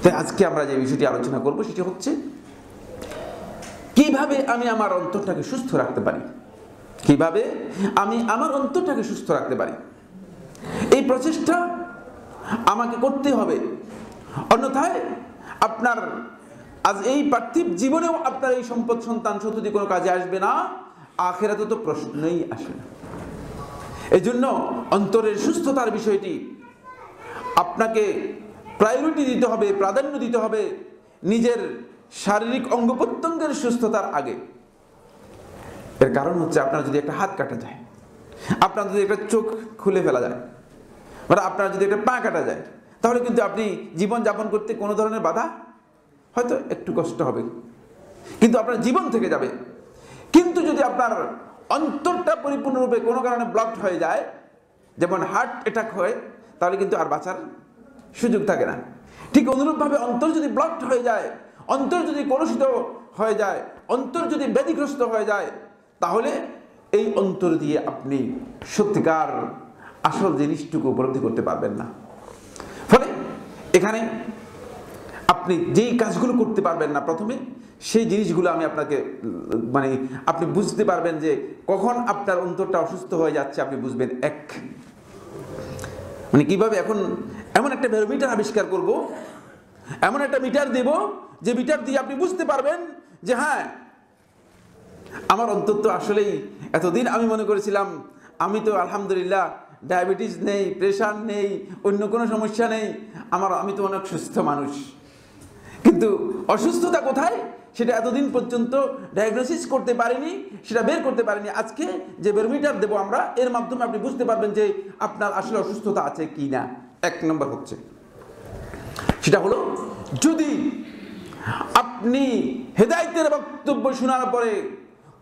তাই আজকে আমরা যে বিষয়টি আলোচনা করব সেটি হচ্ছে কিভাবে আমি আমার অন্তরটাকে সুস্থ রাখতে পারি, কিভাবে আমি আমার অন্তরটাকে সুস্থ রাখতে পারি। এই প্রচেষ্টা আমাকে করতে হবে, অন্যথায় আপনার আজ এই পার্থিব জীবনেও আপনার এই সম্পদ সন্তান সন্ততি কোনো কাজে আসবে না, আখিরাতে তো প্রশ্নই আসে না। এই জন্য অন্তরের সুস্থতার বিষয়টি আপনাকে প্রায়োরিটি দিতে হবে, প্রাধান্য দিতে হবে নিজের শারীরিক অঙ্গ প্রত্যঙ্গের সুস্থতার আগে। এর কারণ হচ্ছে আপনার যদি একটা হাত কাটা যায়, আপনার যদি একটা চোখ খুলে ফেলা যায়, মানে আপনার যদি একটা পা কাটা যায়, তাহলে কিন্তু আপনি জীবন যাপন করতে কোনো ধরনের বাধা, হয়তো একটু কষ্ট হবে, কিন্তু আপনার জীবন থেকে যাবে। কিন্তু যদি আপনার অন্তরটা পরিপূর্ণরূপে কোনো কারণে ব্লকড হয়ে যায়, যেমন হার্ট অ্যাটাক হয়, তাহলে কিন্তু আর বাঁচার সুযোগ থাকে না। ঠিক অনুরূপভাবে অন্তর যদি ব্লকড হয়ে যায়, অন্তর যদি কলুষিত হয়ে যায়, অন্তর যদি ব্যাধিগ্রস্ত হয়ে যায়, তাহলে এই অন্তর দিয়ে আপনি সত্যিকার আসল জিনিসটুকু উপলব্ধি করতে পারবেন না। ফলে এখানে আপনি যেই কাজগুলো করতে পারবেন না প্রথমে, সেই জিনিসগুলো আমি আপনাকে আপনি বুঝতে পারবেন যে কখন আপনার অন্তরটা অসুস্থ হয়ে যাচ্ছে। আপনি বুঝবেন কিভাবে এখন এমন একটা ব্যারোমিটার আবিষ্কার করব, এমন একটা মিটার দেব যে মিটার দিয়ে আপনি বুঝতে পারবেন যে হ্যাঁ, আমার অন্তর তো আসলেই এতদিন আমি মনে করেছিলাম আমি তো আলহামদুলিল্লাহ ডায়াবেটিস নেই, প্রেশার নেই, অন্য কোনো সমস্যা নেই, আমি তো অনেক সুস্থ মানুষ। কিন্তু অসুস্থতা কোথায় সেটা এতদিন পর্যন্ত ডায়াগনোসিস করতে পারিনি, সেটা বের করতে পারিনি। আজকে যে ব্যারোমিটার দেব আমরা, এর মাধ্যমে আপনি বুঝতে পারবেন যে আপনার আসলে অসুস্থতা আছে কি না। এক নম্বর হচ্ছে সেটা হলো, যদি আপনি হেদায়েতের বক্তব্য শোনার পরে,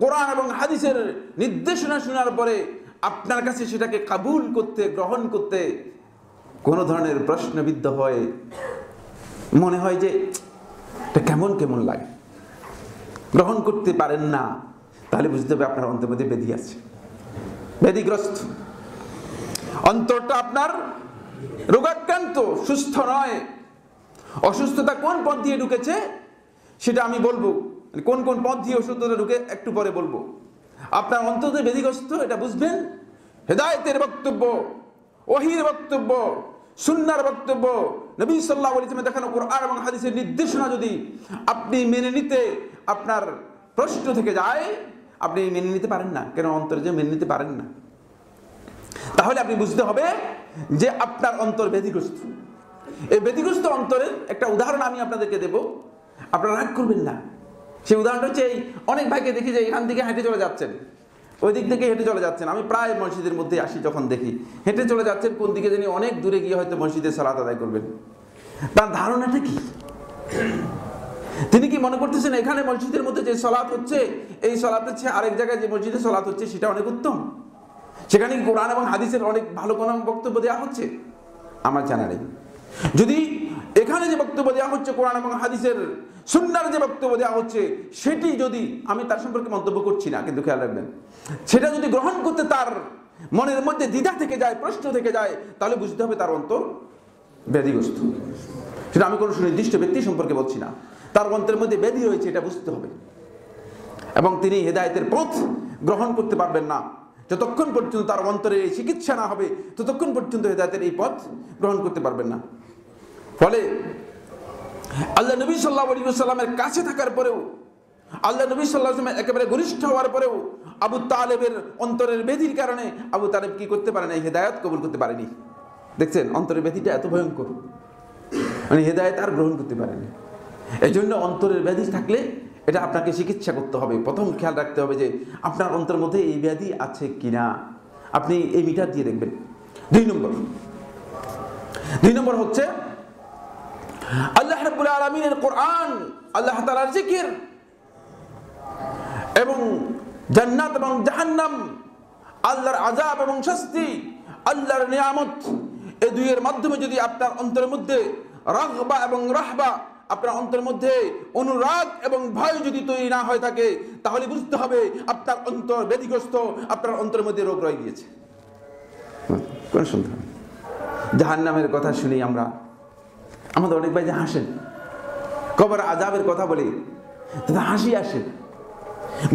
কোরআন এবং হাদিসের নির্দেশনা শোনার পরে আপনার কাছে সেটাকে কাবুল করতে, গ্রহণ করতে কোনো ধরনের প্রশ্নবিদ্ধ হয়, মনে হয় যে এটা কেমন কেমন লাগে, গ্রহণ করতে পারেন না, তাহলে বুঝতে হবে আপনার অন্তরের মধ্যে ব্যাধি আছে, ব্যাধিগ্রস্ত। অন্তরটা আপনার রোগাক্রান্ত, সুস্থ নয়। অসুস্থতা কোন পথ দিয়ে ঢুকেছে সেটা আমি বলবো, কোন কোন পথ দিয়ে অসুস্থতা ঢুকে একটু পরে বলবো। আপনার অন্তরে ব্যাধিগ্রস্ত, এটা বুঝবেন হেদায়েতের বক্তব্য, ওহীর বক্তব্য, সুন্নাহর বক্তব্য, নবী সাল্লাল্লাহু আলাইহি ওয়াসাল্লাম দেখানো কোরআন এবং হাদিসের নির্দেশনা যদি আপনি মেনে নিতে আপনার প্রশ্ন থেকে যায়, আপনি মেনে নিতে পারেন না, কেন অন্তরে যে মেনে নিতে পারেন না, তাহলে আপনি বুঝতে হবে যে আপনার অন্তর ব্যাধিগ্রস্ত। এই ব্যাধিগ্রস্ত অন্তরের একটা উদাহরণ আমি আপনাদেরকে দেব, আপনারা রাগ করবেন না। সেই উদাহরণটা হচ্ছে, এই অনেক ভাইকে দেখি যে এখান থেকে হেঁটে চলে যাচ্ছেন, ওই দিক থেকে হেঁটে চলে যাচ্ছেন। আমি প্রায় মসজিদের মধ্যে আসি, যখন দেখি হেঁটে চলে যাচ্ছেন কোন দিকে জানি, অনেক দূরে গিয়ে হয়তো মসজিদে সালাত আদায় করবেন। তার ধারণাটা কি? তিনি কি মনে করতেছেন এখানে মসজিদের মধ্যে যে সালাত হচ্ছে, এই সালাতের চেয়ে আরেক জায়গায় যে মসজিদে সালাত হচ্ছে সেটা অনেক উত্তম? সেখানে কি কোরআন এবং হাদিসের অনেক ভালো কোনো বক্তব্য দেওয়া হচ্ছে? আমার জানা নেই। যদি এখানে যে বক্তব্য দেওয়া হচ্ছে, কোরআন এবং হাদিসের সুন্নাহর যে বক্তব্য দেওয়া হচ্ছে, সেটি যদি, আমি তার সম্পর্কে মন্তব্য করছি না, কিন্তু খেয়াল রাখবেন, সেটা যদি গ্রহণ করতে তার মনের মধ্যে দ্বিধা থেকে যায়, প্রশ্ন থেকে যায়, তাহলে বুঝতে হবে তার অন্তর ব্যাধিগ্রস্ত। সেটা আমি কোনো সুনির্দিষ্ট ব্যক্তি সম্পর্কে বলছি না, তার অন্তরের মধ্যে ব্যাধি রয়েছে, এটা বুঝতে হবে। এবং তিনি হেদায়েতের পথ গ্রহণ করতে পারবেন না যতক্ষণ পর্যন্ত তার অন্তরে এই চিকিৎসা না হবে, ততক্ষণ পর্যন্ত হেদায়েতের এই পথ গ্রহণ করতে পারবেন না। ফলে আল্লাহ নবী সাল্লাল্লাহু আলাইহি ওয়াসাল্লামের কাছে থাকার পরেও, আল্লাহ নবী সাল্লাল্লাহু আলাইহি ওয়াসাল্লামের একেবারে ঘনিষ্ঠ হওয়ার পরেও আবু তালেবের অন্তরের ব্যাধির কারণে আবু তালেব কি করতে পারেন? এই হেদায়েত কবুল করতে পারেনি। দেখছেন অন্তরের ব্যাধিটা এত ভয়ঙ্কর, হেদায়েত আর গ্রহণ করতে পারেনি। এই জন্য অন্তরের ব্যাধি থাকলে এটা আপনাকে চিকিৎসা করতে হবে। প্রথম খেয়াল রাখতে হবে যে আপনার অন্তরের মধ্যে এই ব্যাধি আছে কিনা, আপনি এই মিটার দিয়ে দেখবেন। দুই নম্বর হচ্ছে আল্লাহ রাব্বুল আলামিনের কোরআন, আল্লাহ তাআলার জিকির এবং জান্নাত এবং জাহান্নাম, আল্লাহর আযাব এবং শাস্তি, আল্লাহর নিয়ামত, এই দুইয়ের মাধ্যমে যদি আপনার অন্তরের মধ্যে রাগবা এবং রাহবা, আপনার অন্তরের মধ্যে অনুরাগ এবং ভয় যদি তৈরি না হয়ে থাকে, তাহলে বুঝতে হবে আপনার অন্তর ব্যাধিগ্রস্ত, আপনার অন্তরের মধ্যে রোগ রয়ে গিয়েছে। কোন সন্দেহ? জাহান্নামের কথা শুনি আমরা, আমাদের অনেক ভাই যে হাসেন, কবর আযাবের কথা বলে তাতে হাসি আসে।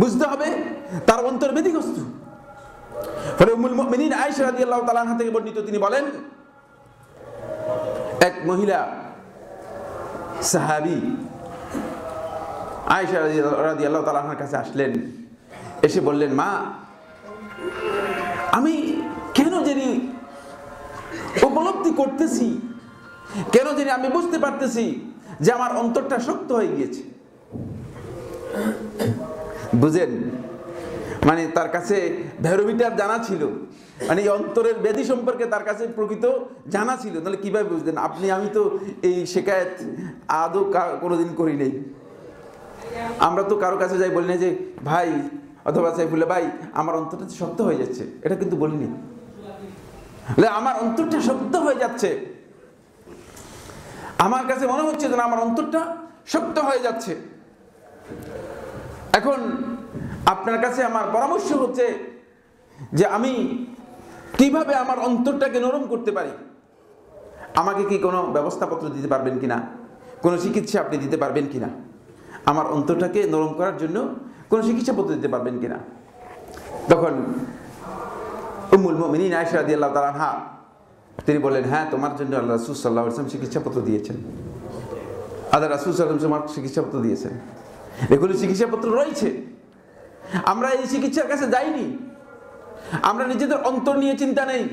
বুঝতে হবে তার অন্তর ব্যতিগ্রস্ত। ফলে উম্মুল মুমিনিন আয়েশা রাদিয়াল্লাহু তাআলা আনহা থেকে বর্ণিত, তিনি বলেন, এক মহিলা সাহাবী আয়েশা রাদিয়াল্লাহু তাআলা আনহার কাছে আসলেন, এসে বললেন, মা, আমি কেন জানি উপলব্ধি করতেছি, কেন জানি আমি বুঝতে পারতেছি যে আমার অন্তরটা শক্ত হয়ে গিয়েছে। বুঝেন, মানে তার কাছে ভেরোমিটার জানা ছিল, মানে এই অন্তরের ব্যাধি সম্পর্কে তার কাছে প্রকৃত জানা ছিল। তাহলে কিভাবে বুঝলেন আপনি? আমি তো এই শিকায়েত আদৌ কোনোদিন করি নাই। আমরা তো কারো কাছে যাই বলি না যে ভাই অথবা সাইফুল্লাহ ভাই আমার অন্তরটা শক্ত হয়ে যাচ্ছে, এটা কিন্তু বলিনি। আমার অন্তরটা শক্ত হয়ে যাচ্ছে, আমার কাছে মনে হচ্ছে যে আমার অন্তরটা শক্ত হয়ে যাচ্ছে। এখন আপনার কাছে আমার পরামর্শ হচ্ছে যে আমি কিভাবে আমার অন্তরটাকে নরম করতে পারি। আমাকে কি কোনো ব্যবস্থাপত্র দিতে পারবেন কিনা, কোনো চিকিৎসা আপনি দিতে পারবেন কিনা, আমার অন্তরটাকে নরম করার জন্য কোনো চিকিৎসা পত্র দিতে পারবেন কিনা। তখন উম্মুল মুমিনিন আয়েশা রাদিয়াল্লাহু তাআলা আনহা তিনি বলেন, হ্যাঁ, তোমার জন্য আল্লাহ রাসূল সাল্লাল্লাহু আলাইহি ওয়াসাল্লাম চিকিৎসাপত্র দিয়েছেন। আল্লাহ রাসূল সাল্লাল্লাহু আলাইহি ওয়াসাল্লাম চিকিৎসাপত্র দিয়েছেন, এগুলো চিকিৎসাপত্র রয়েছে। আমরা এই চিকিৎসার কাছে যাইনি, আমরা নিজেদের অন্তর নিয়ে চিন্তা নেই।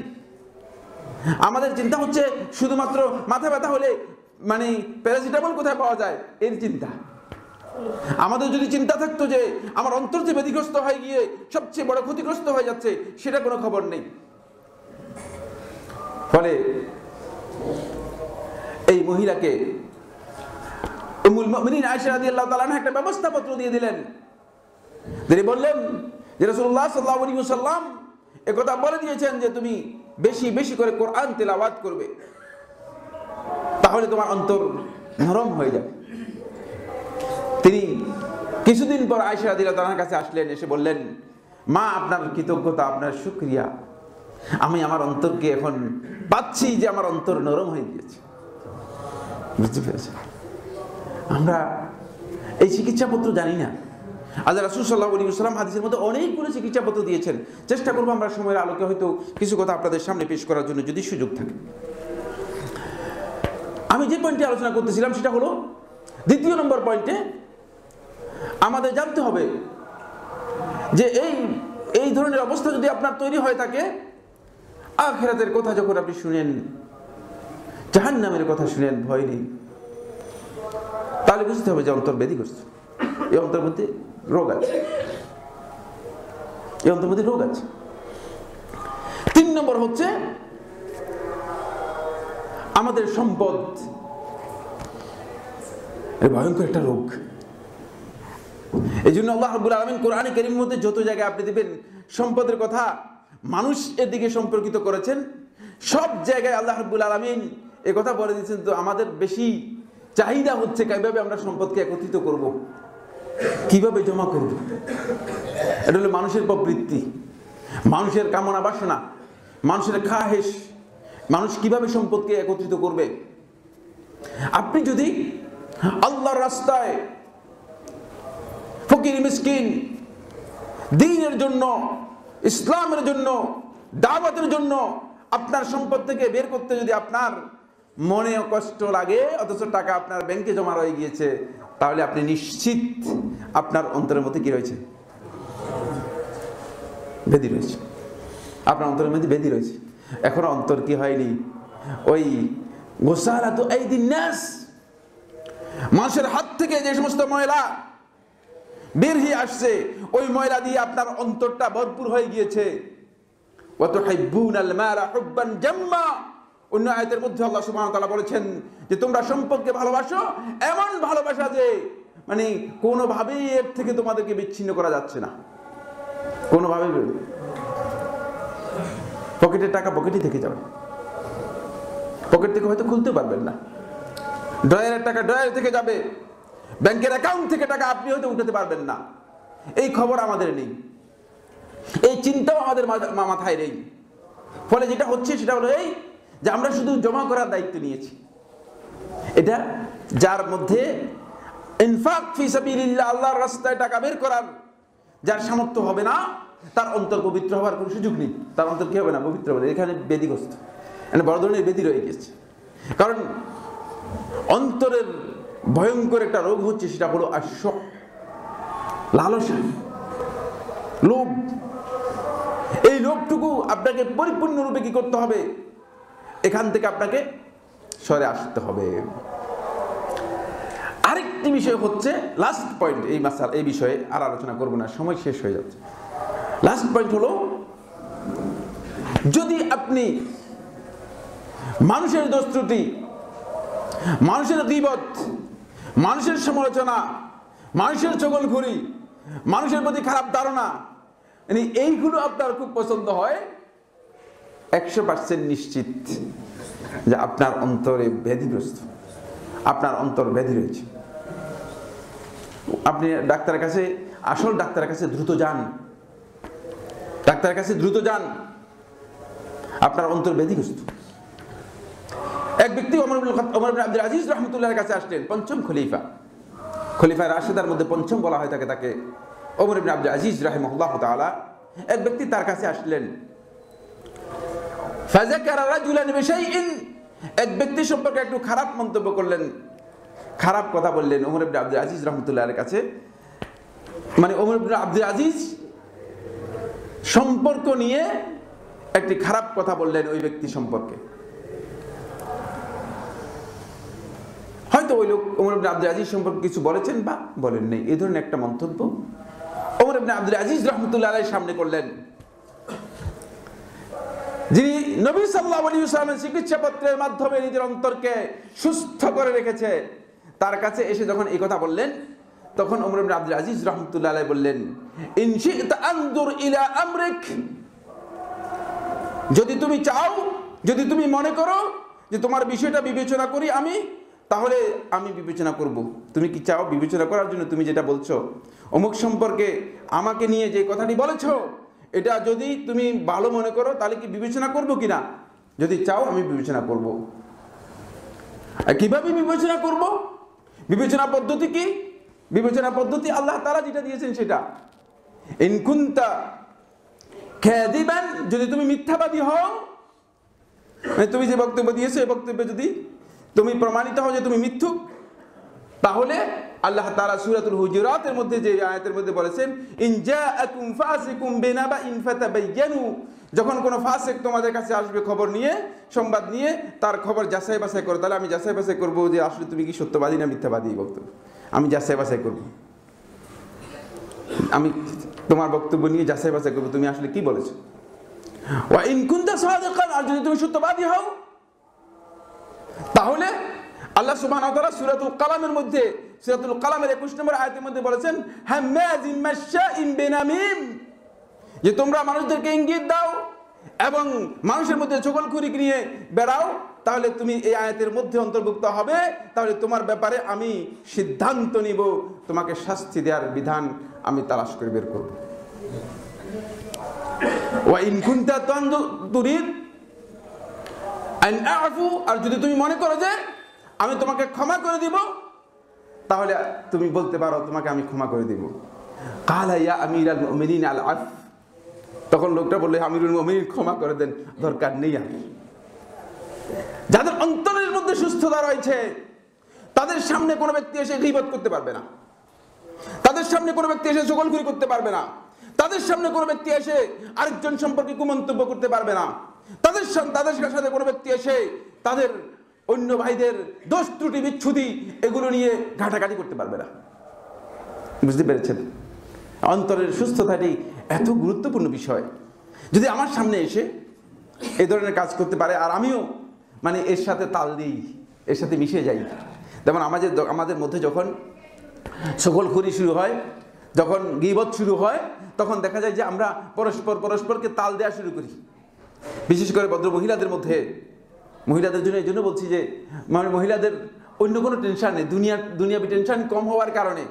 আমাদের চিন্তা হচ্ছে শুধুমাত্র মাথা ব্যথা হলে মানে প্যারাসিটামল কোথায় পাওয়া যায় এর চিন্তা। আমাদের যদি চিন্তা থাকতো যে আমার অন্তর যে ব্যতিগ্রস্ত হয়ে গিয়ে সবচেয়ে বড় ক্ষতিগ্রস্ত হয়ে যাচ্ছে, সেটা কোনো খবর নেই। ফলে এই মহিলাকে উম্মুল মুমিনিন আয়েশা রাদিয়াল্লাহু তাআলা আনহা একটা ব্যবস্থাপত্র দিয়ে দিলেন। তিনি বললেন যে রাসূলুল্লাহ সাল্লাল্লাহু আলাইহি ওয়াসাল্লাম একথা বলে দিয়েছেন যে তুমি বেশি বেশি করে কোরআন তেলাওয়াত করবে, তাহলে তোমার অন্তর নরম হয়ে যাবে। তিনি কিছুদিন পর আয়েশা রাদিয়াল্লাহু তাআলার কাছে আসলেন, এসে বললেন, মা, আপনার কৃতজ্ঞতা, আপনার শুকরিয়া, আমি আমার অন্তরকে এখন পাচ্ছি যে আমার অন্তর নরম হয়ে গিয়েছে। বুঝতে পেরেছেন? আমরা এই চিকিৎসাপত্র জানি না। আল্লাহ রাসূল সাল্লাল্লাহু আলাইহি ওয়াসাল্লাম হাদিসের মধ্যে অনেকগুলো চিকিৎসাপত্র দিয়েছেন। চেষ্টা করবো আমরা সময়ের আলোকে হয়তো কিছু কথা আপনাদের সামনে পেশ করার জন্য, যদি সুযোগ থাকে। আমি যে পয়েন্টে আলোচনা করতেছিলাম সেটা হলো দ্বিতীয় নম্বর পয়েন্টে আমাদের জানতে হবে যে এই ধরনের অবস্থা যদি আপনার তৈরি হয়ে থাকে, আখিরাতের কথা যখন আপনি শুনেন, জাহান্নামের কথা শুনেন, ভয় নেই, তাহলে বুঝতে হবে যে অন্তর ব্যতিগ্রস্ত। এই অন্তর মধ্যে রোগ আছে, এই অন্তর মধ্যে রোগ আছে। 3 নম্বর হচ্ছে আমাদের সম্পদ, ভয়ঙ্কর একটা রোগ। এই জন্য আল্লাহ রাব্বুল আলামিন কোরআনে কারীমের মধ্যে যত জায়গায় আপনি দেখবেন সম্পদের কথা মানুষ এর দিকে সম্পর্কিত করেছেন, সব জায়গায় আল্লাহ রাব্বুল আলামিন এই কথা বলে দিয়েছেন। তো আমাদের বেশি চাহিদা হচ্ছে কিভাবে আমরা সম্পদকে একত্রিত করব, কিভাবে জমা করব। এটা হলো মানুষের প্রবৃত্তি, মানুষের কামনা বাসনা, মানুষের খাহেশ। মানুষ কিভাবে সম্পদকে একত্রিত করবে? আপনি যদি আল্লাহর রাস্তায় ফকির মিসকিন দ্বীনের জন্য, ইসলামের জন্য, দাওয়াতের জন্য আপনার সম্পদ থেকে বের করতে যদি আপনার মনে কষ্ট লাগে, অথচ টাকা আপনার ব্যাংকে জমা রয়ে গিয়েছে, তাহলে আপনি নিশ্চিত আপনার অন্তরের মধ্যে কি রয়েছে? বেদি রয়েছে। আপনার অন্তরের মধ্যে বেদি রয়েছে। এখনো অন্তর কি হয়নি? ওই গোসালাতু আইদিন নাস, মানুষের হাত থেকে যে সমস্ত ময়লা বের হয়ে আসছে, ওই ময়লা দিয়ে আপনার অন্তরটা ভরপুর হয়ে গিয়েছে। ওয়া তুহিব্বুনাল মালা হুব্বান জাম্মা, অন্য আয়াতের মধ্যে আল্লাহ সুবহানাহু ওয়া তাআলা বলেছেন যে তোমরা সম্পদকে ভালোবাসো এমন ভালোবাসা যে মানে কোনোভাবেই এর থেকে তোমাদেরকে বিচ্ছিন্ন করা যাচ্ছে না, কোনোভাবে। পকেটের টাকা পকেটই থেকে যাবে, পকেট থেকে হয়তো খুলতে পারবেন না। ড্রয়ারের টাকা ড্রয়ার থেকে যাবে, ব্যাংকের অ্যাকাউন্ট থেকে টাকা আপনি হয়তো উঠাতে পারবেন না। এই খবর আমাদের নেই, এই চিন্তাও আমাদের মাথায় নেই। ফলে যেটা হচ্ছে সেটা হলো এই যে আমরা শুধু জমা করার দায়িত্ব নিয়েছি। এটা যার মধ্যে ইনফাক ফি সাবিলিল্লাহ, আল্লাহর রাস্তায় টাকা বের করার যার সামর্থ্য হবে না, তার অন্তর পবিত্র হওয়ার কোনো সুযোগ নেই। তার অন্তর কি হবে না? পবিত্র হবে। এখানে বেদিগ্রস্ত, মানে বড় ধরনের বেদি রয়ে গেছে। কারণ অন্তরের ভয়ঙ্কর একটা রোগ হচ্ছে, সেটা হলো আশ-শুহ, লালসা, লোভ। এই লোভটুকু আপনাকে পরিপূর্ণরূপে কি করতে হবে? এখান থেকে আপনাকে সরে আসতে হবে। আরেকটি বিষয় হচ্ছে লাস্ট পয়েন্ট, এই বিষয়ে আর আলোচনা করব না, সময় শেষ হয়ে যাচ্ছে। লাস্ট পয়েন্ট হলো, যদি আপনি মানুষের দোষ ত্রুটি, মানুষের গীবত, মানুষের সমালোচনা, মানুষের চগলখড়ি, মানুষের প্রতি খারাপ ধারণা, মানে এইগুলো আপনার খুব পছন্দ হয়, 100% নিশ্চিত যে আপনার অন্তরে ব্যাধিগ্রস্ত, আপনার অন্তর ব্যাধি রয়েছে। আপনি ডাক্তারের কাছে, আসল ডাক্তারের কাছে দ্রুত যান, ডাক্তারের কাছে দ্রুত যান, আপনার অন্তর ব্যাধিগ্রস্ত। এক ব্যক্তি ওমর ইবনে আব্দুল আজিজ রাহমাতুল্লাহর কাছে আসলেন, পঞ্চম খলিফা, খলিফা রাশিদার মধ্যে পঞ্চম বলা হয় তাকে ওমর ইবনে আব্দুল আজিজ রাহিমাহুল্লাহ তাআলা। এক ব্যক্তি তার কাছে আসলেন, ফাযাকারা রাজুলান বিশাইইন, এক ব্যক্তি সম্পর্কে একটু খারাপ মন্তব্য করলেন, খারাপ কথা বললেন ওমর ইবনে আব্দুল আজিজ রাহমাতুল্লাহর কাছে। মানে ওমর ইবনে আব্দুল আজিজ সম্পর্ক নিয়ে একটি খারাপ কথা বললেন ওই ব্যক্তি সম্পর্কে। হয়তো ওই লোক ওমর ইবনে আব্দুল আজিজ সম্পর্কে কিছু বলেছেন বা বলেন নাই, এই ধরনের একটা মন্তব্য ওমর ইবনে আব্দুল আজিজ রাহমাতুল্লাহ আলাইহির সামনে করলেন। যিনি নবী সাল্লাল্লাহু আলাইহি ওয়াসাল্লামের চিকিৎসাপত্রের মাধ্যমে নিজের অন্তরকে সুস্থ করে রেখেছে, তার কাছে এসে যখন এই কথা বললেন, তখন ওমর ইবনে আব্দুল আজিজ রাহমাতুল্লাহ আলাইহি বললেন, ইন শি'তা আনজুর ইলা আমরিক, যদি তুমি চাও, যদি তুমি মনে করো যে তোমার বিষয়টা বিবেচনা করি আমি, তাহলে আমি বিবেচনা করব। তুমি কি চাও বিবেচনা করার জন্য? তুমি যেটা বলছো অমুক সম্পর্কে আমাকে নিয়ে যে কথাটি বলেছো, এটা যদি তুমি ভালো মনে করো তাহলে কি বিবেচনা করব কিনা? যদি চাও আমি বিবেচনা করব। আর কিভাবে বিবেচনা করব? বিবেচনা পদ্ধতি কি? বিবেচনা পদ্ধতি আল্লাহ তাআলা যেটা দিয়েছেন সেটা, ইন কুনতা কাযিবান, যদি তুমি মিথ্যাবাদী হও, মানে তুমি যে বক্তব্য দিয়েছো এই বক্তব্যে যদি তুমি প্রমাণিত হও যে তুমি মিথ্যুক, তাহলে আল্লাহ তাআলা সূরাতুল হুজুরাতের মধ্যে যে আয়াতের মধ্যে বলেছেন, ইন জাআকুম ফাসিকুম বিনাবাইন ফাতাবায়ানু, যখন কোনো ফাসিক তোমাদের কাছে আসবে খবর নিয়ে, সংবাদ নিয়ে, তার খবর যাচাই বাছাই করো। তাহলে আমি যাচাই বাছাই করব যে আসলে তুমি কি সত্যবাদী না মিথ্যাবাদী বক্তব্য, আমি যাচাই বাছাই করব। আমি তোমার বক্তব্য নিয়ে যাচাই বাছাই করব তুমি আসলে কি বলেছো। ওয়া ইন কুনতা সাদিকান, আর যদি তুমি সত্যবাদী হও, তাহলে আল্লাহ সুবহানাহু ওয়া তাআলা সূরাতুল কালামের মধ্যে, সূরাতুল কালামের 21 নম্বর আয়াতের মধ্যে বলেছেন, হাম্মাজিন মাশশাইন বিনামিম, যে তোমরা মানুষদেরকে ইঙ্গিত দাও এবং মানুষের মধ্যে চগলখড়ি নিয়ে বেড়াও, তাহলে তুমি এই আয়াতের মধ্যে অন্তর্ভুক্ত হবে। তাহলে তোমার ব্যাপারে আমি সিদ্ধান্ত নিব, তোমাকে শাস্তি দেওয়ার বিধান আমি তালাশ করে বের করব। ওয়া ইন কুনতা তুরিদ আন আ'ফু, আর যদি তুমি মনে করো যে আমি তোমাকে ক্ষমা করে দিব, তাহলে তুমি বলতে পারো তোমাকে আমি ক্ষমা করে দিব। কালা ইয়া আমিরাল মুমিনিন আল আফ, তখন লোকটা বললে, আমিরুল মুমিনিন ক্ষমা করে দেন, দরকার নেই। আর যাদের অন্তরের মধ্যে সুস্থতা রয়েছে, তাদের সামনে কোনো ব্যক্তি এসে গীবত করতে পারবে না, তাদের সামনে কোনো ব্যক্তি এসে চগলখড়ি করতে পারবে না, তাদের সামনে কোনো ব্যক্তি এসে আরেকজন সম্পর্কে কুমন্তব্য করতে পারবে না, তাদের সাথে কোনো ব্যক্তি এসে তাদের অন্য ভাইদের দোষ ত্রুটি বিচ্ছুতি এগুলো নিয়ে ঘাটাঘাটি করতে পারবে না। বুঝতে পেরেছেন? অন্তরের সুস্থতাটি এত গুরুত্বপূর্ণ বিষয়। যদি আমার সামনে এসে এই ধরনের কাজ করতে পারে, আর আমিও মানে এর সাথে তাল দিই, এর সাথে মিশে যাই, যেমন আমাদের মধ্যে যখন চগলখড়ি শুরু হয়, যখন গীবত শুরু হয়, তখন দেখা যায় যে আমরা পরস্পরকে তাল দেওয়া শুরু করি। বিশেষ করে ভদ্র মহিলাদের মধ্যে, মহিলাদের জন্য এই জন্য বলছি যে মানে মহিলাদের অন্য কোনো টেনশন নেই, দুনিয়াবি টেনশন কম হওয়ার কারণে,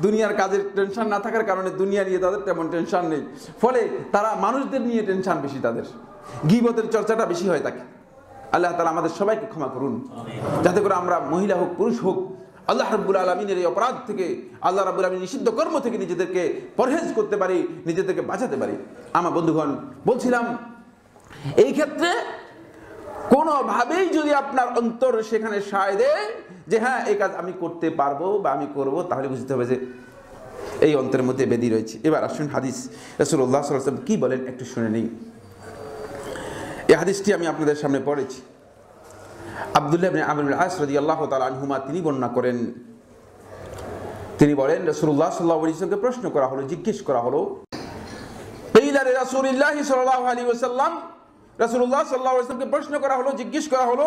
দুনিয়ার কাজের টেনশন না থাকার কারণে দুনিয়া নিয়ে তাদের তেমন টেনশন নেই, ফলে তারা মানুষদের নিয়ে টেনশন বেশি, তাদের গীবতের চর্চাটা বেশি হয় থাকে। আল্লাহ তাআলা আমাদের সবাইকে ক্ষমা করুন, যাতে করে আমরা মহিলা হোক পুরুষ হোক, আল্লাহ রাব্বুল আলামিনের এই অপরাধ থেকে, আল্লাহ রাব্বুল আলামিনের নিষিদ্ধ কর্ম থেকে নিজেদেরকে পরহেজ করতে পারি, নিজেদেরকে বাঁচাতে পারি। আমার বন্ধুগণ, বলছিলাম এই ক্ষেত্রে কোনোভাবেই যদি আপনার অন্তর সেখানে সায় দেয় যে হ্যাঁ এই কাজ আমি করতে পারবো বা আমি করব, তাহলে বুঝতে হবে যে এই অন্তরের মধ্যে বেদি রয়েছে। এবার আসুন হাদিস রাসূলুল্লাহ সাল্লাল্লাহু আলাইহি ওয়াসাল্লাম কি বলেন একটু শুনে নিই। এই হাদিসটি আমি আপনাদের সামনে পড়েছি। আব্দুল্লাহ ইবনে আমর ইবনে আস রাদিয়াল্লাহু তাআলা আনহুমা তিনি বর্ণনা করেন, তিনি বলেন রাসূলুল্লাহ সাল্লাল্লাহু আলাইহি ওয়াসাল্লামকে প্রশ্ন করা হলো, জিজ্ঞেস করা হলো, কিলা রাসূলুল্লাহ সাল্লাল্লাহু আলাইহি ওয়াসাল্লাম, রাসূলুল্লাহ সাল্লাল্লাহু আলাইহি ওয়াসাল্লামকে প্রশ্ন করা হলো, জিজ্ঞেস করা হলো,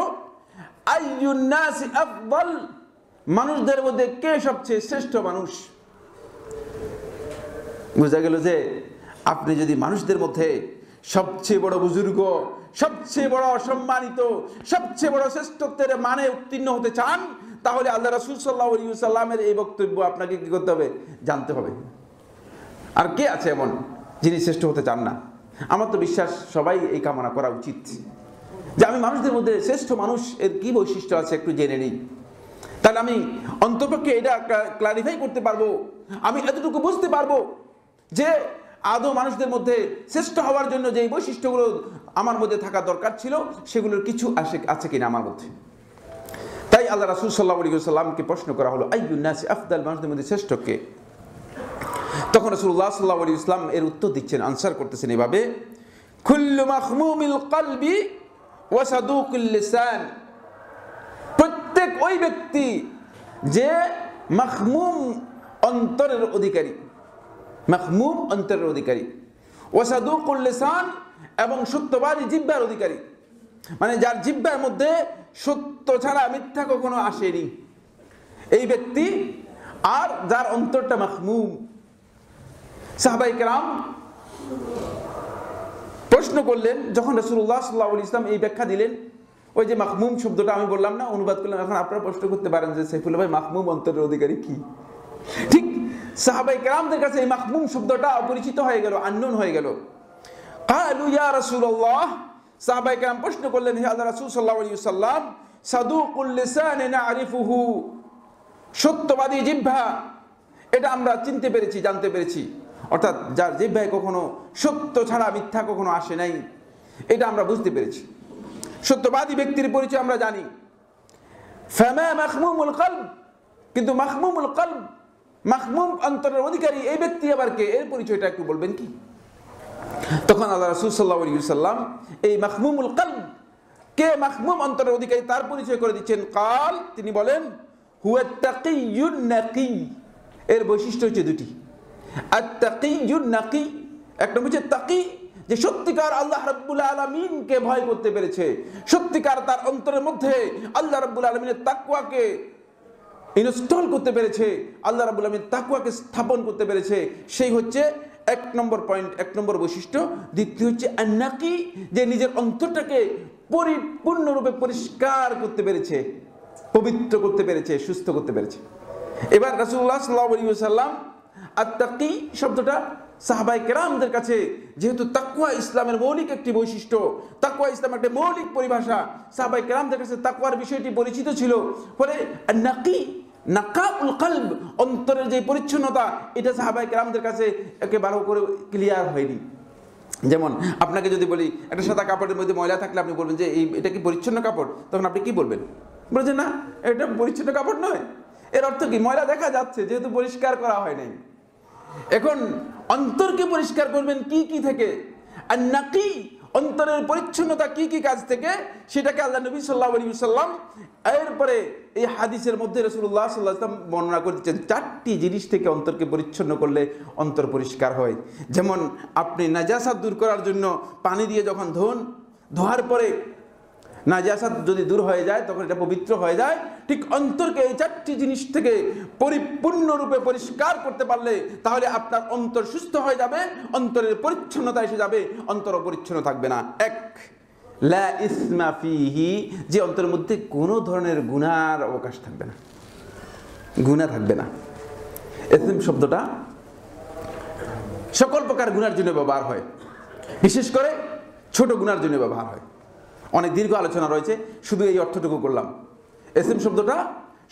আইয়ুন নাসি আফদাল, মানুষদের মধ্যে কে সবচেয়ে শ্রেষ্ঠ মানুষ? বোঝা গেল যে আপনি যদি মানুষদের মধ্যে সবচেয়ে বড় বুজুর্গ, সবচেয়ে বড় সম্মানিত, সবচেয়ে বড় শ্রেষ্ঠত্বের মানে উত্তীর্ণ হতে চান, তাহলে আল্লাহ রাসূল সাল্লাল্লাহু আলাইহি ওয়াসাল্লামের এই বক্তব্য আপনাকে কি করতে হবে? জানতে হবে। আর কে আছে এমন যিনি শ্রেষ্ঠ হতে চান না? আমার তো বিশ্বাস সবাই এই কামনা করা উচিত যে আমি মানুষদের মধ্যে শ্রেষ্ঠ মানুষ এর কি বৈশিষ্ট্য আছে একটু জেনে নিই, তাহলে আমি অন্ততপক্ষে এটা ক্লারিফাই করতে পারবো, আমি এতটুকু বুঝতে পারবো যে আদৌ মানুষদের মধ্যে শ্রেষ্ঠ হওয়ার জন্য যে বৈশিষ্ট্যগুলো আমার মধ্যে থাকা দরকার ছিল সেগুলোর কিছু আছে কিনা আমার মধ্যে। তাই আল্লাহ রাসূল সাল্লাল্লাহু আলাইহি ওয়াসাল্লামকে প্রশ্ন করা হলো, আইয়ুন নাসি আফদাল, মানুষদের মধ্যে শ্রেষ্ঠ কে? তখন রাসূলুল্লাহ সাল্লাল্লাহু আলাইহি ওয়াসাল্লাম এর উত্তর দিচ্ছেন, আনসার করতেছেন এভাবে, কুল্লু মাখমুমিল কলবি ওয়া সাদুকুল লিসান, প্রত্যেক ওই ব্যক্তি যে মাখমুম অন্তরের অধিকারী, মাখমুম অন্তরের অধিকারী, ওয়া সাদুকুল লিসান, এবং সত্যবাদী জিহ্বার অধিকারী, মানে যার জিহ্বার মধ্যে সত্য ছাড়া মিথ্যা কখনো আসেনি, এই ব্যক্তি, আর যার অন্তরটা মাখমুম। সাহাবায়ে কেরাম প্রশ্ন করলেন, যখন রাসূলুল্লাহ সাল্লাল্লাহু আলাইহি ওয়াসাল্লাম এই ব্যাখ্যা দিলেন, ওই যে মাখমুম শব্দটা আমি বললাম না, অনুবাদ করলাম, এখন আপনারা প্রশ্ন করতে পারেন যে সাইফুল্লাহ ভাই মাখমুম অন্তরের অধিকারী কি? ঠিক সাহাবায়ে কেরামদের কাছে এই মাখমুম শব্দটা অপরিচিত হয়ে গেল, আননোন হয়ে গেল। ক্বালু ইয়া রাসূলুল্লাহ, সাহাবায়ে কেরাম প্রশ্ন করলেন, হে আল্লাহর রাসূল সাল্লাল্লাহু আলাইহি ওয়াসাল্লাম, সাদুকুল লিসান না'রিফুহু, সত্যবাদী জিহ্বা এটা আমরা চিনতে পেরেছি, জানতে পেরেছি, অর্থাৎ যার জিহ্বায় কখনো সত্য ছাড়া মিথ্যা কখনো আসে নাই, এটা আমরা বুঝতে পেরেছি, সত্যবাদী ব্যক্তির পরিচয় আমরা জানি। ফামা মাখমুমুল কলব, কিন্তু মাখমুমুল কলব, মাখমুম অন্তরের অধিকারী এই ব্যক্তি আবার কে? এর পরিচয়টা একটু বলবেন কি? তখন আল্লাহ রাসূল সাল্লাল্লাহু আলাইহি ওয়াসাল্লাম এই মাখমুমুল কলব কে, মাখমুম অন্তরের অধিকারী, তার পরিচয় করে দিচ্ছেন। কাল, তিনি বলেন, হুয়াত তাকিয়ুন নাকি, এর বৈশিষ্ট্য হচ্ছে দুটি। আত-তাকিয়ুন নাকি, একটা হচ্ছে তাকি, যে সত্যিকার আল্লাহ রাব্বুল আলামিনকে ভয় করতে পেরেছে, সত্যিকার তার অন্তরের মধ্যে আল্লাহ রাব্বুল আলামিনের তাকওয়াকে ইনস্টল করতে পেরেছে, আল্লাহ রাব্বুল আলামিনের তাকওয়াকে স্থাপন করতে পেরেছে, সেই হচ্ছে এক নম্বর পয়েন্ট, এক নম্বর বৈশিষ্ট্য। দ্বিতীয় হচ্ছে আন-নাকি, যে নিজের অন্তরটাকে পরিপূর্ণরূপে পরিষ্কার করতে পেরেছে, পবিত্র করতে পেরেছে, সুস্থ করতে পেরেছে। এবার রাসূলুল্লাহ সাল্লাল্লাহু আলাইহি ওয়াসাল্লাম আত-তাকি শব্দটা সাহাবায়ে কেরামদের কাছে, যেহেতু তাকওয়া ইসলামের মৌলিক একটি বৈশিষ্ট্য, তাকওয়া ইসলামের একটা মৌলিক পরিভাষা, সাহাবায়ে কেরামদের কাছে তাকওয়ার বিষয়টি পরিচিত ছিল, ফলে নাকি, নাকাউল কলব, অন্তরের যে পরিচ্ছন্নতা, এটা সাহাবায়ে কেরামদের কাছে একেবারে করে ক্লিয়ার হয়নি। যেমন আপনাকে যদি বলি একটা সাদা কাপড়ের মধ্যে ময়লা থাকলে আপনি বলবেন যে এটা কি পরিচ্ছন্ন কাপড়, তখন আপনি কি বলবেন? বলছেন না, এটা পরিচ্ছন্ন কাপড় নয়। এর অর্থ কি? ময়লা দেখা যাচ্ছে, যেহেতু পরিষ্কার করা হয় নাই। এখন অন্তরকে পরিষ্কার করবেন কি কি থেকে? আর নাকি, অন্তরের পরিচ্ছন্নতা কি কি কাজ থেকে, সেটাকে আল্লাহ নবী সাল্লাল্লাহু আলাইহি ওয়াসাল্লাম এরপরে এই হাদিসের মধ্যে রাসূলুল্লাহ সাল্লাল্লাহু আলাইহি ওয়াসাল্লাম বর্ণনা করেছেন, চারটি জিনিস থেকে অন্তরকে পরিচ্ছন্ন করলে অন্তর পরিষ্কার হয়। যেমন আপনি নাজাসাত দূর করার জন্য পানি দিয়ে যখন ধোয়ার পরে নাজাসাত যদি দূর হয়ে যায় তখন এটা পবিত্র হয়ে যায়, ঠিক অন্তরকে এই চারটি জিনিস থেকে পরিপূর্ণরূপে পরিষ্কার করতে পারলে তাহলে আপনার অন্তর সুস্থ হয়ে যাবে, অন্তরের পরিচ্ছন্নতা এসে যাবে, অন্তর অপরিচ্ছন্ন থাকবে না। এক, লা ইসমা ফিহি, যে অন্তরের মধ্যে কোনো ধরনের গুনার অবকাশ থাকবে না, গুনাহ থাকবে না। ইসম শব্দটা সকল প্রকার গুনার জন্য ব্যবহার হয়, বিশেষ করে ছোট গুনার জন্য ব্যবহার হয়। অনেক দীর্ঘ আলোচনা রয়েছে, শুধু এই অর্থটুকু করলাম। ইসম শব্দটা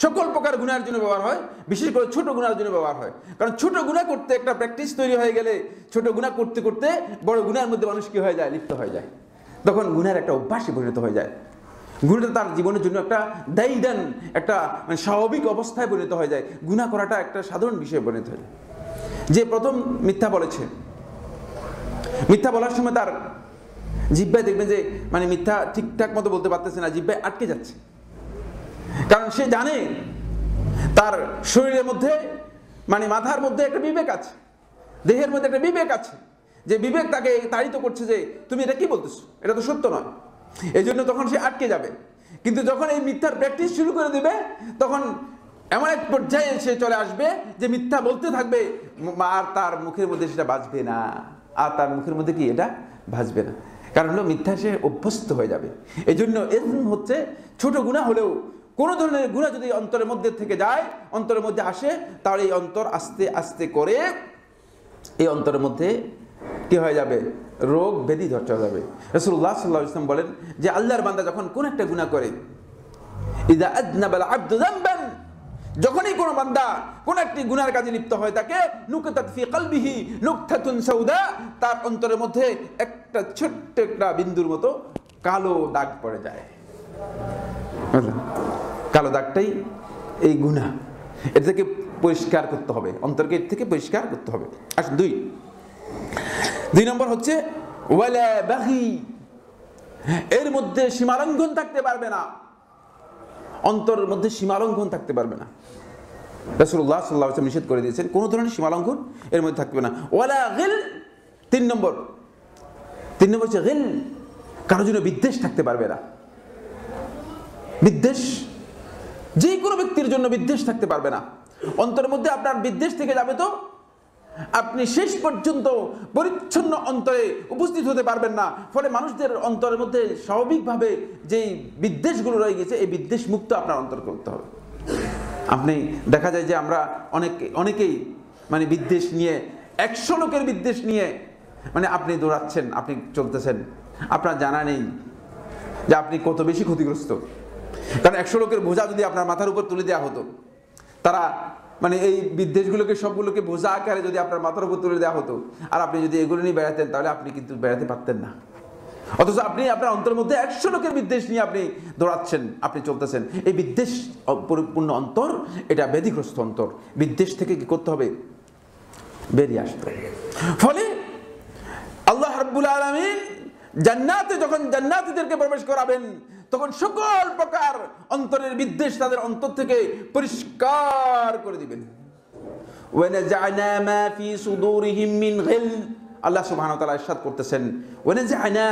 সকল প্রকার গুনাহের জন্য ব্যবহার হয়, বিশেষ করে ছোট গুনাহের জন্য ব্যবহার হয়। কারণ ছোট গুনাহ করতে একটা প্র্যাকটিস তৈরি হয়ে গেলে, ছোট গুনাহ করতে করতে বড় গুনাহের মধ্যে মানুষ কি হয়ে যায়, লিপ্ত হয়ে যায়। তখন গুনাহের একটা অভ্যাসে পরিণত হয়ে যায়। গুনাহটা তার জীবনের জন্য একটা দায়িদান, একটা মানে স্বাভাবিক অবস্থায় পরিণত হয়ে যায়। গুনাহ করাটা একটা সাধারণ বিষয়ে পরিণত হয়ে যায়। যে প্রথম মিথ্যা বলেছে, মিথ্যা বলার সময় তার জিহ্বায় দেখবেন যে মানে মিথ্যা ঠিকঠাক মতো বলতে পারতেছে না, জিহ্বায় আটকে যাচ্ছে। কারণ সে জানে তার শরীরের মধ্যে মানে মাথার মধ্যে একটা বিবেক আছে, দেহের মধ্যে একটা বিবেক আছে, যে বিবেক তাকে তাড়িত করছে যে তুমি এটা কি বলতেছো, এটা তো সত্য নয়। এই জন্য তখন সে আটকে যাবে। কিন্তু যখন এই মিথ্যার প্র্যাকটিস শুরু করে দেবে, তখন এমন এক পর্যায়ে সে চলে আসবে যে মিথ্যা বলতে থাকবে, আর তার মুখের মধ্যে সেটা বাজবে না, আর তার মুখের মধ্যে কি এটা বাজবে না। কারণ হলো মিথ্যা সে অভ্যস্ত হয়ে যাবে। এই জন্য ইসম হচ্ছে ছোট গুনাহ হলেও কোনো ধরনের গুনাহ যদি অন্তরের মধ্যে থেকে যায়, অন্তরের মধ্যে আসে, তাহলে এই অন্তর আস্তে আস্তে করে এই অন্তরের মধ্যে কি হয়ে যাবে, রোগ ব্যাধি ধরে চলে যাবে। রাসূলুল্লাহ সাল্লাল্লাহু আলাইহি ওয়াসাল্লাম বলেন যে আল্লাহর বান্দা যখন কোন একটা গুনাহ করে, ইযা আযনাবাল আবদু যামবান, যখনই কোনো বান্দা কোন একটি গুনার কাজে লিপ্ত হয়, তাকে নুকতাত ফি কলবিহি নুকতাতুন সাউদা, তার অন্তরের মধ্যে একটা ছোট্ট একটা বিন্দুর মতো কালো দাগ পড়ে যায়। কালো দাগটাই এই গুনাহ। এর থেকে পরিষ্কার করতে হবে, অন্তরকে এর থেকে পরিষ্কার করতে হবে। আসুন দুই নম্বর হচ্ছে ওয়ালা বাগি, এর মধ্যে সীমালঙ্ঘন থাকতে পারবে না, অন্তরের মধ্যে সীমালঙ্ঘন থাকতে পারবে না। রাসূলুল্লাহ সাল্লাল্লাহু আলাইহি ওয়াসাল্লাম নিষেধ করে দিয়েছেন কোন ধরনের সীমালঙ্ঘন এর মধ্যে থাকবে না। ওয়ালা গিল, তিন নম্বর হচ্ছে গিল, কারোর জন্য বিদ্বেষ থাকতে পারবে না। বিদ্বেষ, যে কোনো ব্যক্তির জন্য বিদ্বেষ থাকতে পারবে না। অন্তরের মধ্যে আপনার বিদ্বেষ থেকে যাবে তো আপনি শেষ পর্যন্ত পরিচ্ছন্ন অন্তরে উপস্থিত হতে পারবেন না। ফলে মানুষদের অন্তরের মধ্যে স্বাভাবিকভাবে যেই বিদ্বেষগুলো রয়ে গেছে, এই বিদ্বেষ মুক্ত আপনার অন্তর করতে হবে। আপনি দেখা যায় যে আমরা অনেকেই মানে বিদ্বেষ নিয়ে, 100 লোকের বিদ্বেষ নিয়ে মানে আপনি দৌড়াচ্ছেন, আপনি চলতেছেন, আপনার জানা নেই যে আপনি কত বেশি ক্ষতিগ্রস্ত। কারণ 100 লোকের বোঝা যদি আপনার মাথার উপর তুলে দেওয়া হতো, তারা মানে এই বিদ্বেষগুলোকে সবগুলোকে বোঝা আকারে যদি আপনার মাথার উপর তুলে দেওয়া হতো, আর আপনি যদি এগুলো নিয়ে বেড়াতেন, তাহলে আপনি কিন্তু বেড়াতে পারতেন না। অথচ আপনি আপনার অন্তরের মধ্যে 100 লোকের বিদ্বেষ নিয়ে আপনি দৌড়াচ্ছেন, আপনি চলতেছেন। এই বিদ্বেষ পরিপূর্ণ অন্তর, এটা ব্যাধিগ্রস্ত অন্তর। বিদ্বেষ থেকে কি করতে হবে, বেরিয়ে আসতে হবে। ফলে আল্লাহ রাব্বুল আলামিন জান্নাতে যখন জান্নাতীদেরকে প্রবেশ করাবেন, তখন সকল প্রকার অন্তরের বিদ্বেষ তাদের অন্তর থেকে পরিষ্কার করে দিবেন। ওয়ানাজা'না মা ফি সুদুরিহিম মিন গিল, আল্লাহ সুবহানাহু ওয়া তাআলা ইরশাদ করতেছেন ওয়ানাজা'না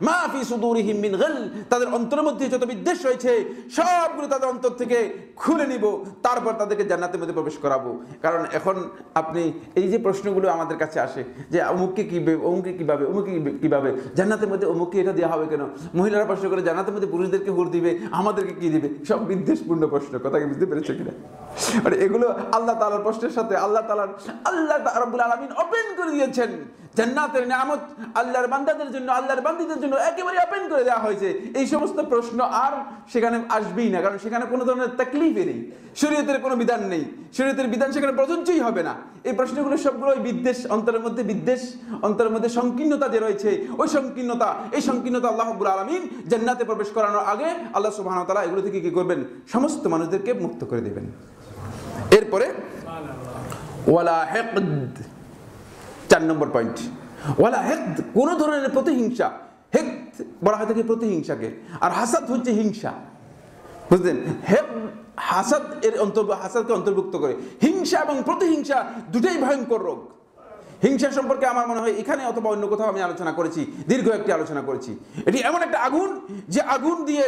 মা ফি সুদুরিহিম মিন গিল, তাদের অন্তরের মধ্যে যত বিদ্বেষ রয়েছে সবগুলো তাদের অন্তর থেকে খুলে নিব, তারপর তাদেরকে জান্নাতের মধ্যে প্রবেশ করাবো। কারণ এখন আপনি এই যে প্রশ্নগুলো আমাদের কাছে আসে যে অমুককে কিভাবে, অমুককে কিভাবে, অমুককে কিভাবে, জান্নাতের মধ্যে অমুককে এটা দেওয়া হবে কেন, মহিলারা প্রশ্ন করে জান্নাতের মধ্যে পুরুষদেরকে হুর দিবে, আমাদেরকে কি দিবে, সব বিদ্বেষপূর্ণ প্রশ্ন। কথা কি বুঝতে পেরেছে কিনা? মানে এগুলো আল্লাহ তাআলার প্রশ্নের সাথে আল্লাহ রাব্বুল আলামিন ওপেন করে দিয়েছেন। জান্নাতের নিয়ামত আল্লাহর বান্দাদের জন্য, আল্লাহর বান্দীদের জন্য একেবারে ওপেন করে দেওয়া হয়েছে। এই সমস্ত প্রশ্ন আর সেখানে আসবেই না, কারণ সেখানে কোনো ধরনের তাকলিফই নেই, শরীয়তের কোনো বিধান নেই, শরীয়তের বিধান সেখানে প্রযোজ্যই হবে না। এই প্রশ্নগুলো সবগুলো ওই বিদ্বেষ, অন্তরের মধ্যে বিদ্বেষ, অন্তরের মধ্যে সংকীর্ণতা যে রয়েছে, ওই সংকীর্ণতা, এই সংকীর্ণতা আল্লাহ রাব্বুল আলামিন জান্নাতে প্রবেশ করানোর আগে আল্লাহ সুবহানাহু ওয়া তাআলা এগুলো থেকে কি করবেন, সমস্ত মানুষদেরকে মুক্ত করে দেবেন। এরপরে ওয়ালা হিকদ, 4 নম্বর পয়েন্ট, ওয়ালা হিকদ, কোন ধরনের প্রতিহিংসা। হিকদ বলা হয় থাকে প্রতিহিংসাকে, আর হাসাদ হচ্ছে হিংসা, বুঝলেন? হাসাদ এর হাসাদকে অন্তর্ভুক্ত করে। হিংসা এবং প্রতিহিংসা দুটোই ভয়ঙ্কর রোগ। হিংসা সম্পর্কে আমার মনে হয় এখানে অথবা অন্য কোথাও আমি আলোচনা করেছি, দীর্ঘ একটি আলোচনা করেছি। এটি এমন একটা আগুন, যে আগুন দিয়ে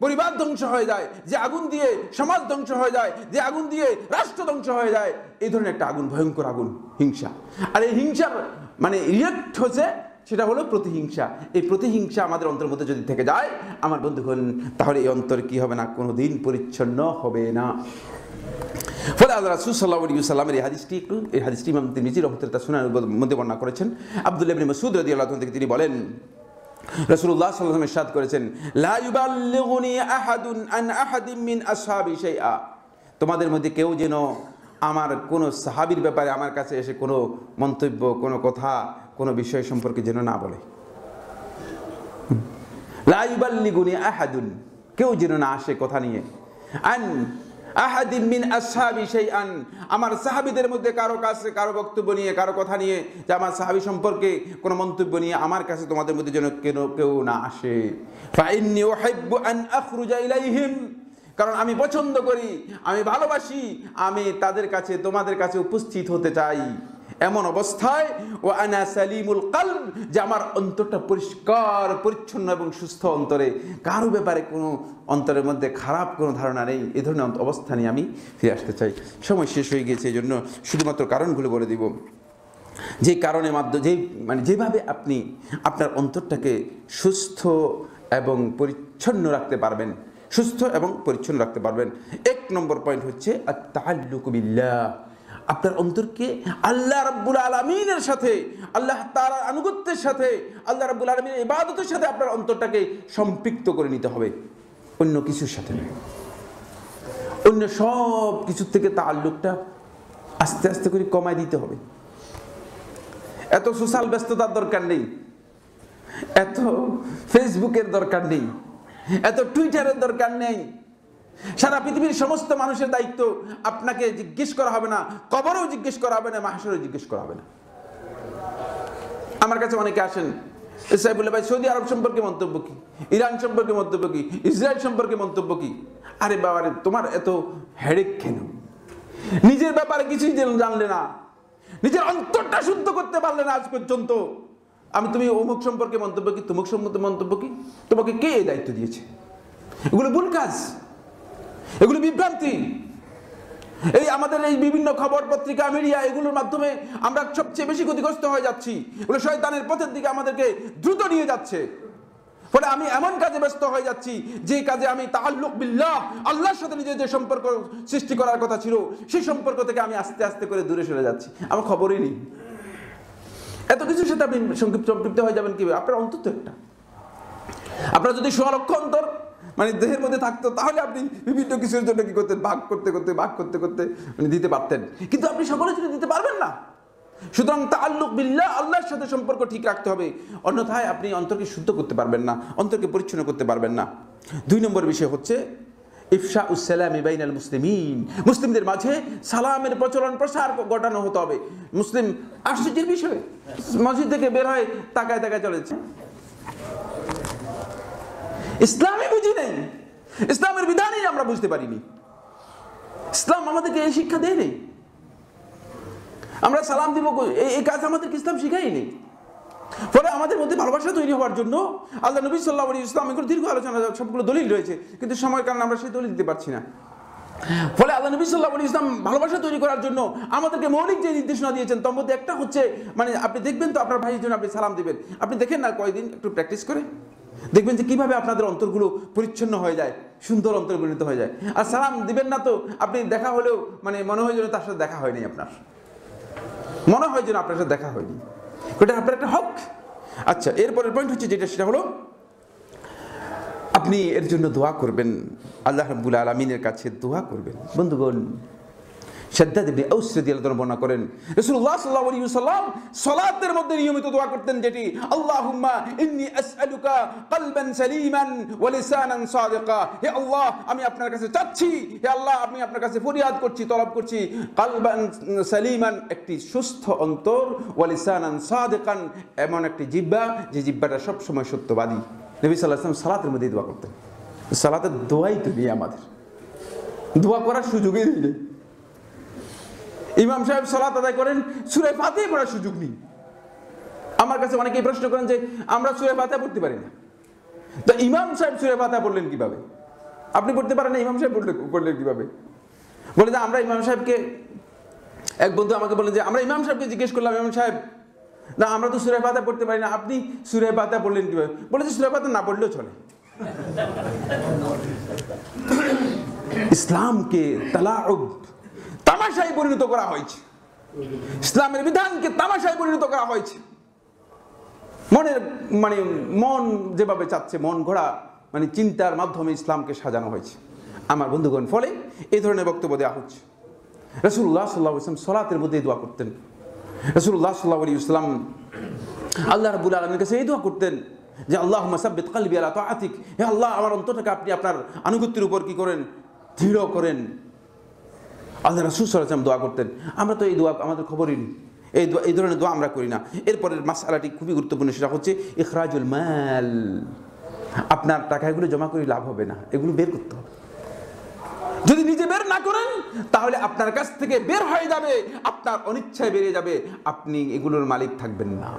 পরিবার ধ্বংস হয়ে যায়, যে আগুন দিয়ে সমাজ ধ্বংস হয়ে যায়, যে আগুন দিয়ে রাষ্ট্র ধ্বংস হয়ে যায়। এই ধরনের একটা আগুন, ভয়ঙ্কর আগুন হিংসা। আর এই হিংসার মানে রিয়েক্ট হচ্ছে, সেটা হলো প্রতিহিংসা। এই প্রতিহিংসা আমাদের অন্তরের মধ্যে যদি থেকে যায়, আমার বন্ধুগণ, তাহলে এই অন্তর কি হবে না, কোনোদিন পরিচ্ছন্ন হবে না। ফলে আল্লাহ রাসূল সাল্লাল্লাহু আলাইহি ওয়াসাল্লামের এই হাদিসটি ইমাম তিরমিজি রাহমাতুল্লাহ সুনানের মধ্যে বর্ণনা করেছেন। আব্দুল্লাহ ইবনে মাসউদ রাদিয়াল্লাহু আনহু থেকে তিনি বলেন, রাসূলুল্লাহ সাল্লাল্লাহু আলাইহি ওয়াসাল্লাম ইরশাদ করেছেন, লা ইউবাল্লিগুনি আহাদুন আন আহাদিন মিন আসহাবি শাইআ তোমাদের মধ্যে কেউ যেন আমার কোনো সাহাবীর ব্যাপারে আমার কাছে এসে কোনো মন্তব্য, কোনো কথা, কোনো বিষয় সম্পর্কে যেন না বলে। লা ইউবাল্লিগুনি আহাদুন, কেউ যেন না আসে কথা নিয়ে, আন আহাদিন মিন আসহাবি শাইআন, আমার সাহাবীদের মধ্যে কারো কাছে কারো বক্তব্য নিয়ে, কারো কথা নিয়ে, যে আমার সাহাবী সম্পর্কে কোনো মন্তব্য নিয়ে আমার কাছে তোমাদের মধ্যে যেন কেউ না আসে। ফাইন্নী উহিব্বু আন আখরুজা ইলাইহিম, কারণ আমি পছন্দ করি, আমি ভালোবাসি, আমি তাদের কাছে, তোমাদের কাছে উপস্থিত হতে চাই এমন অবস্থায়, ও আনা সালিমুল কলব, যে আমার অন্তরটা পরিষ্কার পরিচ্ছন্ন এবং সুস্থ অন্তরে, কারো ব্যাপারে কোনো অন্তরের মধ্যে খারাপ কোনো ধারণা নেই, এ ধরনের অবস্থা নিয়ে আমি ফিরে আসতে চাই। সময় শেষ হয়ে গিয়েছে, এই জন্য শুধুমাত্র কারণগুলো বলে দিব। যে কারণের মাধ্যমে যেভাবে আপনি আপনার অন্তরটাকে সুস্থ এবং পরিচ্ছন্ন রাখতে পারবেন, সুস্থ এবং পরিচ্ছন্ন রাখতে পারবেন। 1 নম্বর পয়েন্ট হচ্ছে আত-তাআল্লুকু বিল্লাহ, আপনার অন্তরকে আল্লাহ রাব্বুল আলামিনের সাথে, আল্লাহ তাআলার আনুগত্যের সাথে, আল্লাহ রাব্বুল আলামিনের ইবাদতের সাথে আপনার অন্তরটাকে সম্পৃক্ত করে নিতে হবে, অন্য কিছুর সাথে নয়। অন্য সব কিছুর থেকে তাআল্লুকটা আস্তে আস্তে করে কমায় দিতে হবে। এত সোশ্যাল ব্যস্ততার দরকার নেই, এত ফেসবুকের দরকার নেই, এত টুইটারের দরকার নেই। সারা পৃথিবীর সমস্ত মানুষের দায়িত্ব আপনাকে জিজ্ঞেস করা হবে না, কবরেও জিজ্ঞেস করা হবে না, মাহশরেও জিজ্ঞেস করা হবে না। আমার কাছে অনেকে আসেন, সাইফুল্লাহ ভাই সৌদি আরব সম্পর্কে মন্তব্য কি, ইরান সম্পর্কে মন্তব্য কি, ইসরায়েল সম্পর্কে মন্তব্য কি? আরে বাবা রে, তোমার এত হেডেক কেন? নিজের ব্যাপারে কিছুই জানলে না, নিজের অন্তরটা শুদ্ধ করতে পারলে না আজ পর্যন্ত। তুমি অমুক সম্পর্কে মন্তব্য কি, তুমুক সম্পর্কে মন্তব্য কি? তোমাকে কে এই দায়িত্ব দিয়েছে? এগুলো ভুল কাজ, এগুলো বিভ্রান্তি। এই আমাদের এই বিভিন্ন খবর পত্রিকা, মিডিয়া, এগুলোর মাধ্যমে আমরা সবচেয়ে বেশি ক্ষতিগ্রস্ত হয়ে যাচ্ছি। এগুলো শয়তানের পথের দিকে আমাদেরকে দ্রুত নিয়ে যাচ্ছে। ফলে আমি এমন কাজে ব্যস্ত হয়ে যাচ্ছি, যে কাজে আমি তাআল্লুক বিল্লাহ, আল্লাহর সাথে নিজের যে সম্পর্ক সৃষ্টি করার কথা ছিল, সেই সম্পর্ক থেকে আমি আস্তে আস্তে করে দূরে সরে যাচ্ছি। আমার খবরই নেই। এত কিছুর সাথে আপনি সম্পৃক্ত হয়ে যাবেন কিভাবে? আপনার অন্তর তো একটা। আপনার যদি 100 লক্ষ অন্তর দেহের মধ্যে থাকতো, তাহলে আপনি বিভিন্ন কিছুর জন্য কি করতেন, ভাগ করতে করতে দিতে পারতেন। কিন্তু আপনি সকলের জন্য দিতে পারবেন না। সুতরাং তাআল্লুক বিল্লাহ, আল্লাহর সাথে সম্পর্ক ঠিক রাখতে হবে, অন্যথায় আপনি অন্তরকে শুদ্ধ করতে পারবেন না, অন্তরকে পরিচ্ছন্ন করতে পারবেন না। 2 নম্বর বিষয় হচ্ছে ইফশাউস সালামি বাইনাল মুসলিমিন, মুসলিমদের মাঝে সালামের প্রচলন প্রসার ঘটানো হতে হবে। মুসলিম আশ্চর্যের বিষয়, মসজিদ থেকে বের হয়ে তাকায় চলেছে। ইসলামই বুঝি নেই, ইসলামের বিধানই আমরা বুঝতে পারিনি। ইসলাম আমাদেরকে এই শিক্ষা দেয় নেই। আমরা সালাম দিব, এই কাজ আমাদেরকে ইসলাম শিখাই নেই। ফলে আমাদের মধ্যে ভালোবাসা তৈরি হওয়ার জন্য আল্লাহ নবী সাল্লাল্লাহু আলাইহি ওয়াসাল্লাম এগুলো দীর্ঘ আলোচনা, সবগুলো দলিল রয়েছে, কিন্তু সময়ের কারণে আমরা সেই দলিল দিতে পারছি না। ফলে আল্লাহ নবী সাল্লাল্লাহু আলাইহি ওয়াসাল্লাম ভালোবাসা তৈরি করার জন্য আমাদেরকে মৌলিক যে নির্দেশনা দিয়েছেন, তার মধ্যে একটা হচ্ছে আপনি দেখবেন তো আপনার ভাইয়ের জন্য আপনি সালাম দিবেন। আপনি দেখেন না, কয়েকদিন একটু প্র্যাকটিস করে দেখবেন যে কিভাবে আপনাদের অন্তরগুলো পরিচ্ছন্ন হয়ে যায়, সুন্দর অন্তর পরিণত হয়ে যায়। আর সালাম দিবেন না তো আপনি দেখা হলেও মনে হয় যেন তার সাথে দেখা হয়নি, আপনার মনে হয় যেন আপনার সাথে দেখা হয়নি। ওটা আপনার একটা হক। আচ্ছা, এরপরের পয়েন্ট হচ্ছে যেটা, সেটা হলো আপনি এর জন্য দোয়া করবেন, আল্লাহ রাব্বুল আলামিনের কাছে দোয়া করবেন। বন্ধুগণ, শাদ্দাদ ইবনে আউস রাদিয়াল্লাহু আনহু বর্ণনা করেন, রাসূলুল্লাহ সাল্লাল্লাহু আলাইহি ওয়াসাল্লাম সালাতের মধ্যে নিয়মিত দোয়া করতেন, যেটি আল্লাহুম্মা ইন্নী আসআলুকা কলবান সালিমান ওয়া লিসানান সাদিকা। হে আল্লাহ, আমি আপনার কাছে চাচ্ছি, হে আল্লাহ, আমি আপনার কাছে ফরিয়াদ করছি, তলব করছি, কলবান সালিমান, একটি সুস্থ অন্তর, ওয়া লিসানান সাদিকান, এমন একটি জিহ্বা যে জিহ্বাটা সব সময় সত্যবাদী। নবী সাল্লাল্লাহু আলাইহি ওয়াসাল্লাম সালাতের মধ্যে দোয়া করতেন। সালাতের দোয়াই তো নেই আমাদের, দোয়া করার সুযোগই নেই। ইমাম সাহেব সালাত আদায় করেন, সূরা ফাতিহা পড়ার সুযোগ নেই। আমার কাছে অনেকেই প্রশ্ন করেন যে আমরা সূরা ফাতিহা পড়তে পারি না, তো ইমাম সাহেব সূরা ফাতিহা পড়লেন কিভাবে? আপনি পড়তে পারেন না, ইমাম সাহেব পড়লেন কিভাবে? বলে যে আমরা ইমাম সাহেবকে, এক বন্ধু আমাকে বলেন যে আমরা ইমাম সাহেবকে জিজ্ঞেস করলাম, ইমাম সাহেব, না আমরা তো সূরা ফাতিহা পড়তে পারি না, আপনি সূরা ফাতিহা পড়লেন কিভাবে? বলে যে সূরা ফাতিহা না পড়লেও চলে। ইসলামকে তালাউব, তামাশায় পরিণত করা হয়েছে, ইসলামের বিধানকে তামাশায় পরিণত করা হয়েছে। মনের মন যেভাবে চাচ্ছে, মন ঘোড়া চিন্তার মাধ্যমে ইসলামকে সাজানো হয়েছে। আমার বন্ধুগণ, ফলে এই ধরনের বক্তব্য দেওয়া হচ্ছে। রাসূলুল্লাহ সাল্লাল্লাহু আলাইহি ওয়াসাল্লাম সালাতের মধ্যে দোয়া করতেন। রাসূলুল্লাহ সাল্লাল্লাহু আলাইহি ওয়াসাল্লাম আল্লাহ রাব্বুল আলামিনের কাছে এই দোয়া করতেন যে আল্লাহুম্মা সাব্বিত কলবি আলা তাআতিক, হে আল্লাহ আমার অন্তরটাকে আপনি আপনার আনুগত্যের উপর কি করেন, দৃঢ় করেন। আল্লাহ রাসূল সাল্লাল্লাহু আলাইহি ওয়াসাল্লাম দোয়া করতেন। আমরা তো এই দোয়া আমাদের খবরই নেই, এই ধরনের দোয়া আমরা করি না। এরপরের মাসআলাটি খুবই গুরুত্বপূর্ণ, সেটা হচ্ছে ইখরাজুল মাল। আপনার টাকা এগুলো জমা করে লাভ হবে না, এগুলো বের করতে হবে। যদি নিজে বের না করেন তাহলে আপনার কাছ থেকে বের হয়ে যাবে, আপনার অনিচ্ছায় বেরিয়ে যাবে, আপনি এগুলোর মালিক থাকবেন না।